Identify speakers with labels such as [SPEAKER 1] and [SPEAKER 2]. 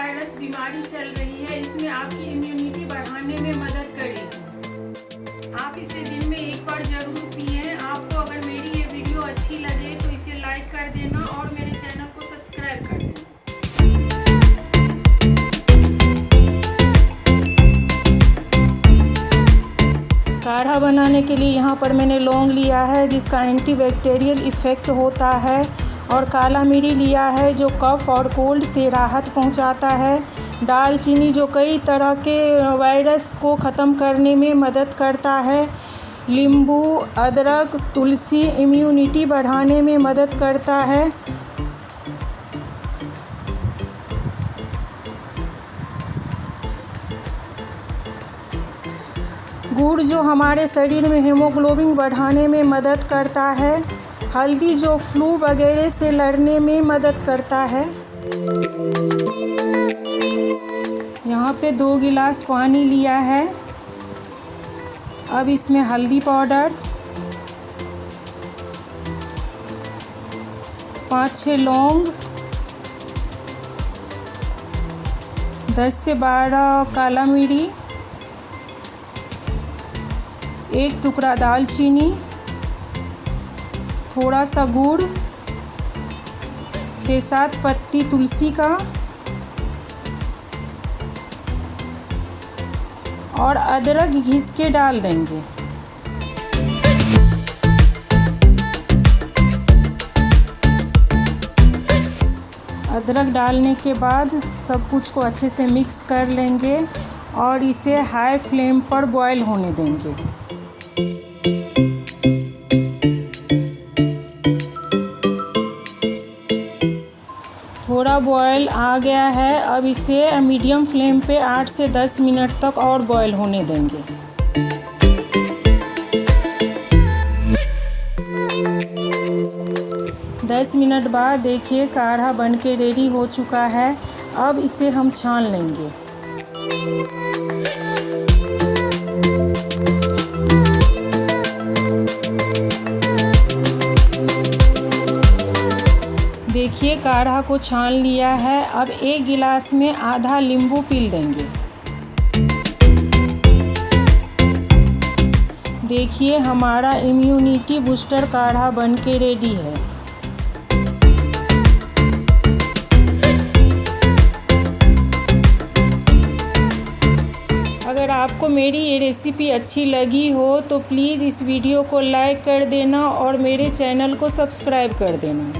[SPEAKER 1] Virus बीमारी चल रही है, इसमें आपकी इम्यूनिटी बढ़ाने में मदद करेगी। आप इसे दिन में एक बार जरूर पिएं। आपको अगर मेरी ये वीडियो अच्छी लगे तो इसे लाइक कर देना और मेरे चैनल को सब्सक्राइब कर देना। काढ़ा बनाने के लिए यहाँ पर मैंने लौंग लिया है जिसका एंटीबैक्टीरियल इफ़ेक्ट होता है, और काला मिरी लिया है जो कफ और कोल्ड से राहत पहुँचाता है। दालचीनी जो कई तरह के वायरस को ख़त्म करने में मदद करता है। नींबू, अदरक, तुलसी इम्यूनिटी बढ़ाने में मदद करता है। गुड़ जो हमारे शरीर में हीमोग्लोबिन बढ़ाने में मदद करता है। हल्दी जो फ्लू वगैरह से लड़ने में मदद करता है। यहाँ पे 2 गिलास पानी लिया है। अब इसमें हल्दी पाउडर, 5-6 लौंग, 10 से 12 काला मिरी, 1 टुकड़ा दालचीनी, थोड़ा सा गुड़, 6-7 पत्ती तुलसी का, और अदरक घिस के डाल देंगे। अदरक डालने के बाद सब कुछ को अच्छे से मिक्स कर लेंगे और इसे हाई फ्लेम पर बॉईल होने देंगे। थोड़ा बॉयल आ गया है। अब इसे मीडियम फ्लेम पे 8 से 10 मिनट तक और बॉयल होने देंगे। दस मिनट बाद देखिए काढ़ा बनके रेडी हो चुका है। अब इसे हम छान लेंगे। देखिए काढ़ा को छान लिया है। अब 1 गिलास में आधा नींबू पील देंगे। देखिए हमारा इम्यूनिटी बूस्टर काढ़ा बनके रेडी है। अगर आपको मेरी ये रेसिपी अच्छी लगी हो तो प्लीज़ इस वीडियो को लाइक कर देना और मेरे चैनल को सब्सक्राइब कर देना।